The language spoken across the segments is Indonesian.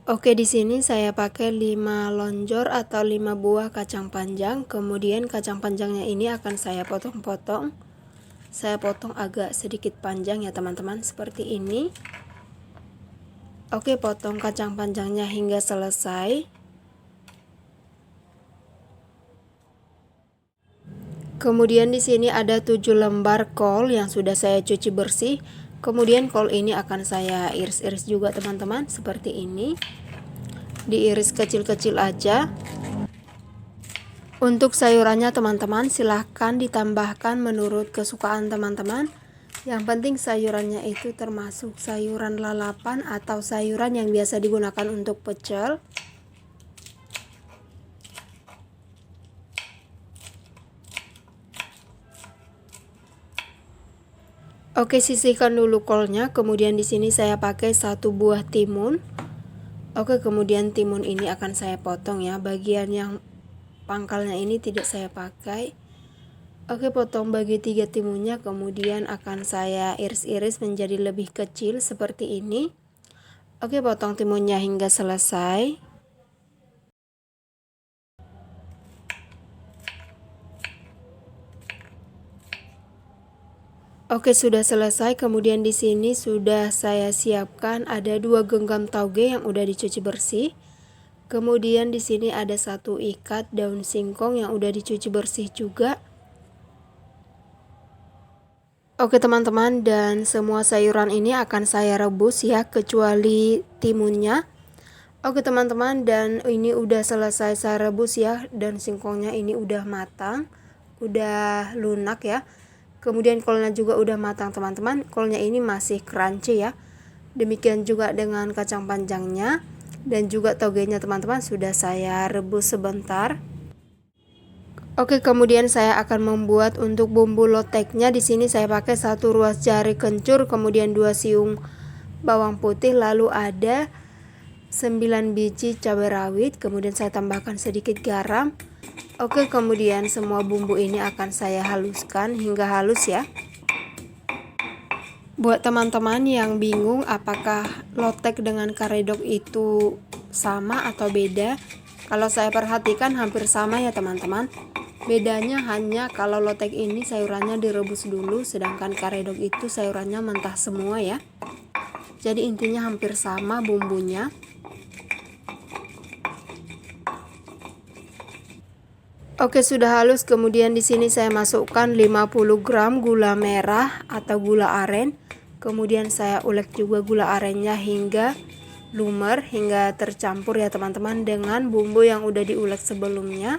Oke, di sini saya pakai 5 lonjor atau 5 buah kacang panjang. Kemudian kacang panjangnya ini akan saya potong-potong. Saya potong agak sedikit panjang ya teman-teman, seperti ini. Oke, potong kacang panjangnya hingga selesai. Kemudian di sini ada 7 lembar kol yang sudah saya cuci bersih. Kemudian kol ini akan saya iris-iris juga teman-teman, seperti ini. Diiris kecil-kecil aja. Untuk sayurannya teman-teman silahkan ditambahkan menurut kesukaan teman-teman. Yang penting sayurannya itu termasuk sayuran lalapan atau sayuran yang biasa digunakan untuk pecel. Oke, sisihkan dulu kolnya. Kemudian di sini saya pakai 1 buah timun. Oke, kemudian timun ini akan saya potong ya. Bagian yang pangkalnya ini tidak saya pakai. Oke, potong bagi 3 timunnya, kemudian akan saya iris-iris menjadi lebih kecil seperti ini. Oke, potong timunnya hingga selesai. Oke, sudah selesai. Kemudian di sini sudah saya siapkan ada 2 genggam tauge yang udah dicuci bersih. Kemudian di sini ada 1 ikat daun singkong yang udah dicuci bersih juga. Oke teman-teman, dan semua sayuran ini akan saya rebus ya, kecuali timunnya. Oke teman-teman, dan ini udah selesai saya rebus ya, dan singkongnya ini udah matang, udah lunak ya. Kemudian kolnya juga udah matang teman-teman, kolnya ini masih crunchy ya. Demikian juga dengan kacang panjangnya dan juga togenya teman-teman sudah saya rebus sebentar. Oke, kemudian saya akan membuat untuk bumbu loteknya. Di sini saya pakai 1 ruas jari kencur, kemudian 2 siung bawang putih, lalu ada 9 biji cabai rawit, kemudian saya tambahkan sedikit garam. Oke, kemudian semua bumbu ini akan saya haluskan hingga halus ya. Buat teman-teman yang bingung apakah lotek dengan karedok itu sama atau beda, kalau saya perhatikan hampir sama ya teman-teman. Bedanya hanya kalau lotek ini sayurannya direbus dulu, sedangkan karedok itu sayurannya mentah semua ya. Jadi intinya hampir sama bumbunya. Oke, sudah halus. Kemudian di sini saya masukkan 50 gram gula merah atau gula aren. Kemudian saya ulek juga gula arennya hingga lumer, hingga tercampur ya teman-teman dengan bumbu yang udah diulek sebelumnya.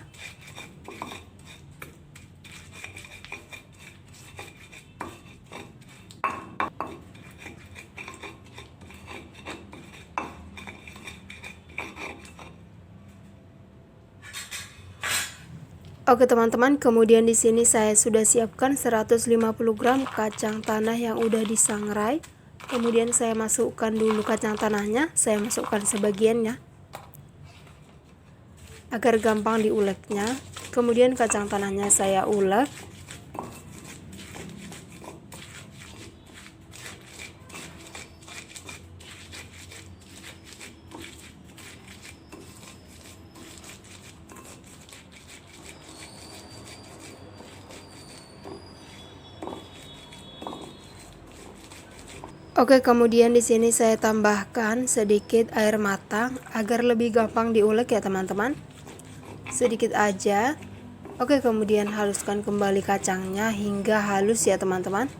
Oke teman-teman, kemudian di sini saya sudah siapkan 150 gram kacang tanah yang udah disangrai. Kemudian saya masukkan dulu kacang tanahnya, saya masukkan sebagiannya agar gampang diuleknya. Kemudian kacang tanahnya saya ulek. Oke, kemudian di sini saya tambahkan sedikit air matang agar lebih gampang diulek ya teman-teman. Sedikit aja. Oke, kemudian haluskan kembali kacangnya hingga halus ya teman-teman.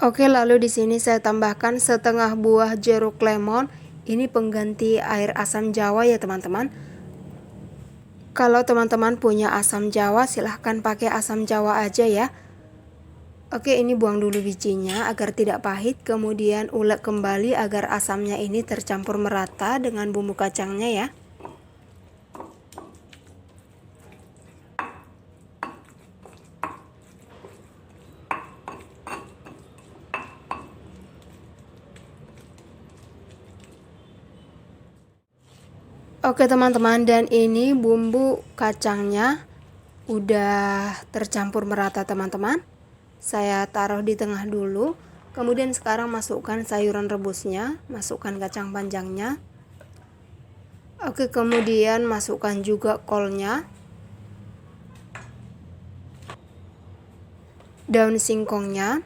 Oke, lalu di sini saya tambahkan setengah buah jeruk lemon. Ini pengganti air asam jawa ya teman-teman. Kalau teman-teman punya asam jawa, silahkan pakai asam jawa aja ya. Oke, ini buang dulu bijinya agar tidak pahit. Kemudian ulek kembali agar asamnya ini tercampur merata dengan bumbu kacangnya ya. Oke teman-teman, dan ini bumbu kacangnya udah tercampur merata teman-teman. Saya taruh di tengah dulu. Kemudian sekarang masukkan sayuran rebusnya, masukkan kacang panjangnya. Oke, kemudian masukkan juga kolnya, daun singkongnya.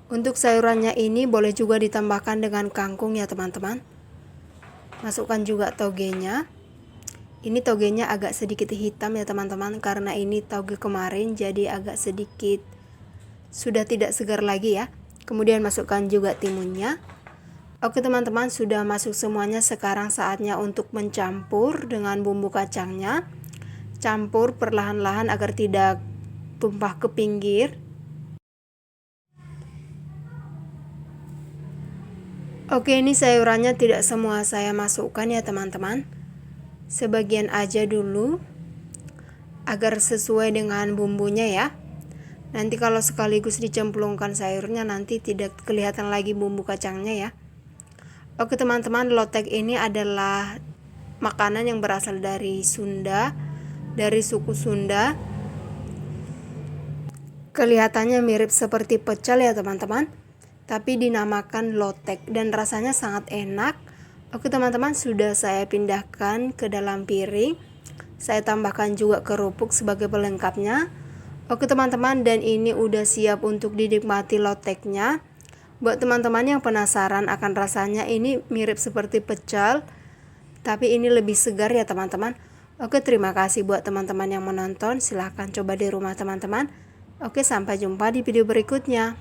Untuk sayurannya ini boleh juga ditambahkan dengan kangkung ya teman-teman. Masukkan juga togenya. Ini togenya agak sedikit hitam ya teman-teman, karena ini toge kemarin jadi agak sedikit sudah tidak segar lagi ya. Kemudian masukkan juga timunnya. Oke teman-teman, sudah masuk semuanya. Sekarang saatnya untuk mencampur dengan bumbu kacangnya. Campur perlahan-lahan agar tidak tumpah ke pinggir. Oke, ini sayurannya tidak semua saya masukkan ya teman-teman. Sebagian aja dulu agar sesuai dengan bumbunya ya. Nanti kalau sekaligus dicemplungkan sayurnya nanti tidak kelihatan lagi bumbu kacangnya ya. Oke teman-teman, lotek ini adalah makanan yang berasal dari Sunda, dari suku Sunda. Kelihatannya mirip seperti pecel ya teman-teman, tapi dinamakan lotek dan rasanya sangat enak. Oke teman-teman, sudah saya pindahkan ke dalam piring. Saya tambahkan juga kerupuk sebagai pelengkapnya. Oke teman-teman, dan ini udah siap untuk dinikmati loteknya. Buat teman-teman yang penasaran akan rasanya, ini mirip seperti pecel, tapi ini lebih segar ya teman-teman. Oke, terima kasih buat teman-teman yang menonton. Silahkan coba di rumah teman-teman. Oke, sampai jumpa di video berikutnya.